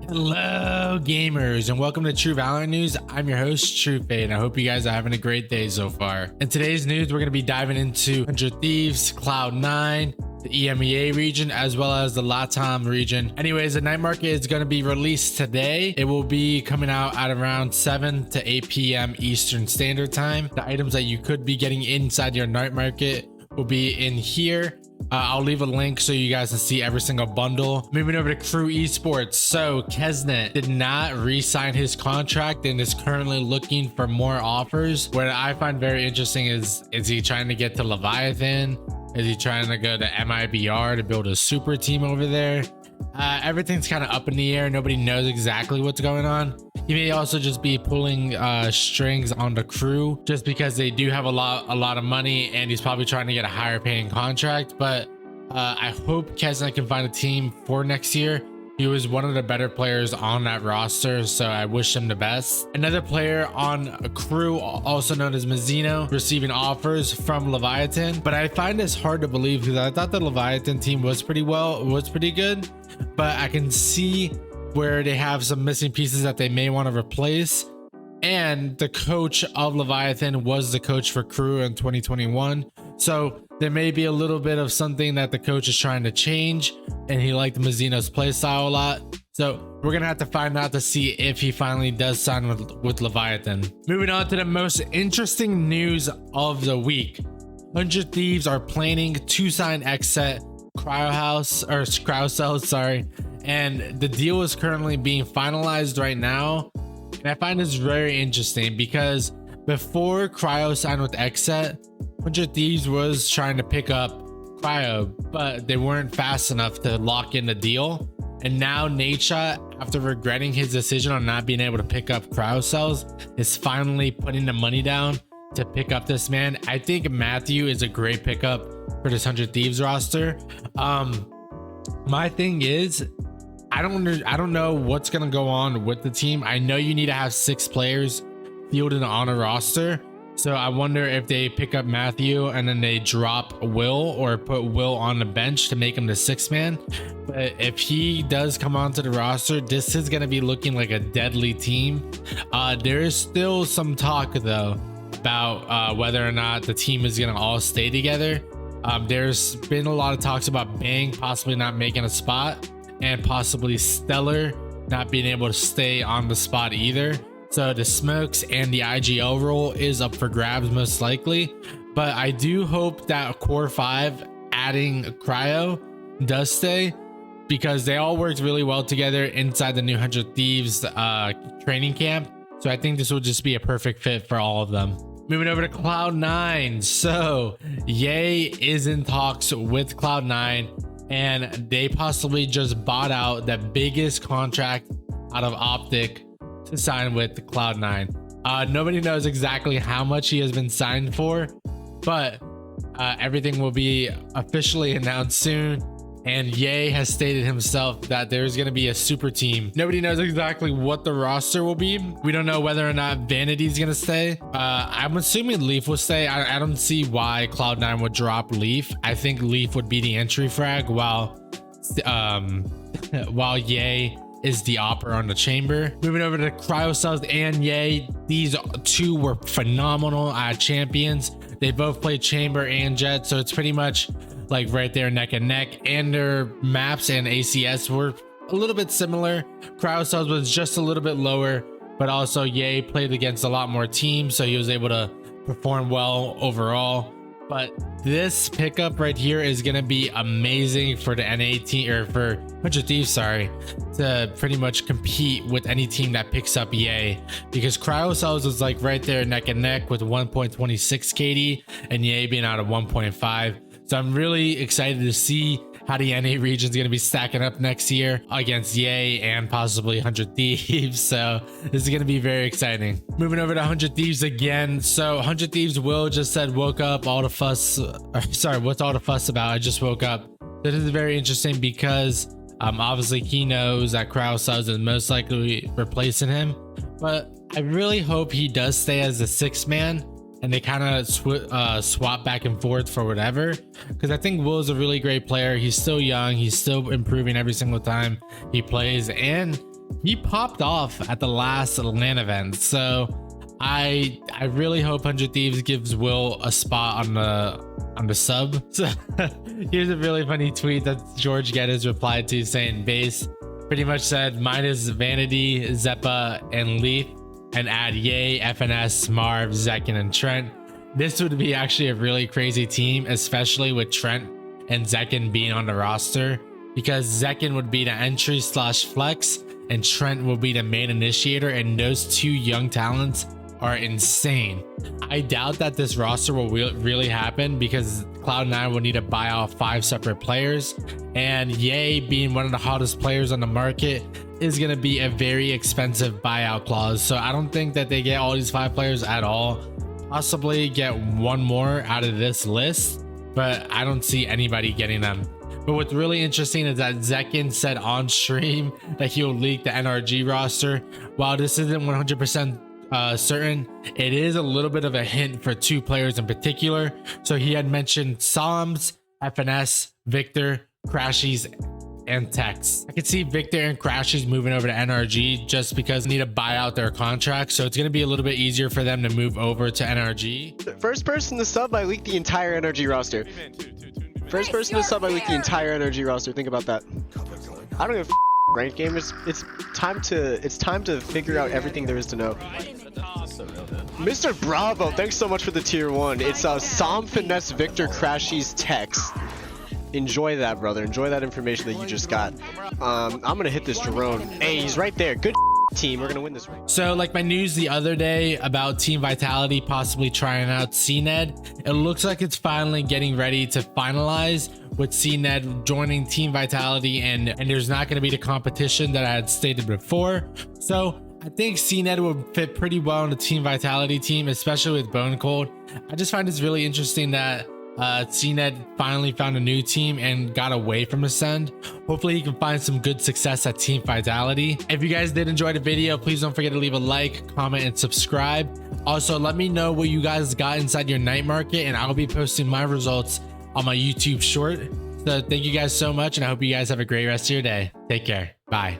Hello gamers and welcome to True Valorant News. I'm your host True Fade and I hope you guys are having a great day so far. In today's news we're going to be diving into 100 Thieves, Cloud9, the EMEA region as well as the LATAM region. Anyways, the night market is going to be released today. It will be coming out at around 7 to 8 p.m. Eastern Standard Time. The items that you could be getting inside your night market will be in here. I'll leave a link so you guys can see every single bundle. Moving over to Kru Esports. So Cned did not re-sign his contract and is currently looking for more offers. What I find very interesting is he trying to get to Leviathan? Is he trying to go to MIBR to build a super team over there? Everything's kind of up in the air. Nobody knows exactly what's going on. He may also just be pulling strings on the crew just because they do have a lot of money and he's probably trying to get a higher paying contract. But I hope Cned can find a team for next year. He was one of the better players on that roster, so I wish him the best. Another player on Crew, also known as Mazzino, receiving offers from Leviathan, but I find this hard to believe because I thought the Leviathan team was pretty good, but I can see where they have some missing pieces that they may want to replace. And the coach of Leviathan was the coach for Crew in 2021, so there may be a little bit of something that the coach is trying to change, and he liked Mazzino's play style a lot. So we're gonna have to find out to see if he finally does sign with Leviathan. Moving on to the most interesting news of the week. 100 Thieves are planning to sign Xset Cryocells, sorry, and the deal is currently being finalized right now. And I find this very interesting because before Cryo signed with Xset, 100 Thieves was trying to pick up Cryo, but they weren't fast enough to lock in the deal. And now Nadeshot, after regretting his decision on not being able to pick up Cryocells, is finally putting the money down to pick up this man. I think Matthew is a great pickup for this 100 Thieves roster. My thing is, I don't know what's gonna go on with the team. I know you need to have 6 players fielded on a roster, so I wonder if they pick up Matthew and then they drop Will or put Will on the bench to make him the 6th man. But if he does come onto the roster, this is going to be looking like a deadly team. There is still some talk though about whether or not the team is going to all stay together. There's been a lot of talks about Bang possibly not making a spot and possibly Stellar not being able to stay on the spot either. So the smokes and the IGL role is up for grabs most likely, but I do hope that core 5 adding Cryo does stay because they all worked really well together inside the new 100 Thieves training camp. So I think this will just be a perfect fit for all of them. Moving over to Cloud9. So Ye is in talks with Cloud9 and they possibly just bought out the biggest contract out of Optic to sign with the Cloud9. Nobody knows exactly how much he has been signed for, but everything will be officially announced soon. And Ye has stated himself that there's going to be a super team. Nobody knows exactly what the roster will be. We don't know whether or not Vanity's going to stay. I'm assuming Leaf will stay. I don't see why Cloud9 would drop Leaf. I think Leaf would be the entry frag while Ye is the opera on the chamber. Moving over to Cryocells and Ye, these two were phenomenal champions. They both played chamber and jet, so it's pretty much like right there neck and neck, and their maps and ACS were a little bit similar. Cryocells was just a little bit lower, but also Ye played against a lot more teams, so he was able to perform well overall. But this pickup right here is going to be amazing for the NA team, or for 100 Thieves, sorry, to pretty much compete with any team that picks up Ye, because Cryocells is like right there neck and neck with 1.26 KD and Ye being out of 1.5. So I'm really excited to see how the NA region is going to be stacking up next year against Ye and possibly 100 Thieves. So this is going to be very exciting. Moving over to 100 Thieves again. So 100 Thieves Will just said, woke up, all the fuss. Sorry, what's all the fuss about? I just woke up. This is very interesting because obviously he knows that Cryocells is most likely replacing him. But I really hope he does stay as the 6th man and they kind of swap back and forth for whatever, because I think Will is a really great player. He's still young, he's still improving every single time he plays, and he popped off at the last LAN event. So I really hope 100 Thieves gives Will a spot on the sub. So here's a really funny tweet that George Geddes replied to, saying base pretty much said minus Vanity, Zeppa, and Leaf, and add Yay, FNS, Marv, Zekken, and Trent. This would be actually a really crazy team, especially with Trent and Zekken being on the roster, because Zekken would be the entry slash flex and Trent will be the main initiator, and those two young talents are insane. I doubt that this roster will really happen, because Cloud9 will need to buy out 5 separate players, and Yay, being one of the hottest players on the market, is going to be a very expensive buyout clause. So I don't think that they get all these 5 players at all. Possibly get one more out of this list, but I don't see anybody getting them. But what's really interesting is that Zekken said on stream that he'll leak the NRG roster. While this isn't 100% certain, it is a little bit of a hint for 2 players in particular. So he had mentioned Psalms, FNS, Victor, Crashies, and Tex. I could see Victor and Crashies moving over to NRG just because they need to buy out their contracts. So it's going to be a little bit easier for them to move over to NRG. First person to sub, I leaked the entire NRG roster. First person to sub, I leaked the entire NRG roster. Think about that. I don't give a ranked game. It's time to figure out everything there is to know. Mr. Bravo, thanks so much for the tier 1. It's Psalm, Finesse, Victor, Crashies, Tex. Enjoy that, brother. Enjoy that information that you just got. I'm gonna hit this drone. Hey, he's right there. Good team. We're gonna win this race. So like my news the other day about Team Vitality possibly trying out Cned, it looks like it's finally getting ready to finalize, with Cned joining Team Vitality, and there's not going to be the competition that I had stated before. So I think Cned would fit pretty well on the Team Vitality team, especially with Bone Cold. I just find it's really interesting that Cned finally found a new team and got away from Ascend. Hopefully he can find some good success at Team Vitality. If you guys did enjoy the video, please don't forget to leave a like, comment, and subscribe. Also, let me know what you guys got inside your night market, and I'll be posting my results on my YouTube short. So thank you guys so much, and I hope you guys have a great rest of your day. Take care. Bye.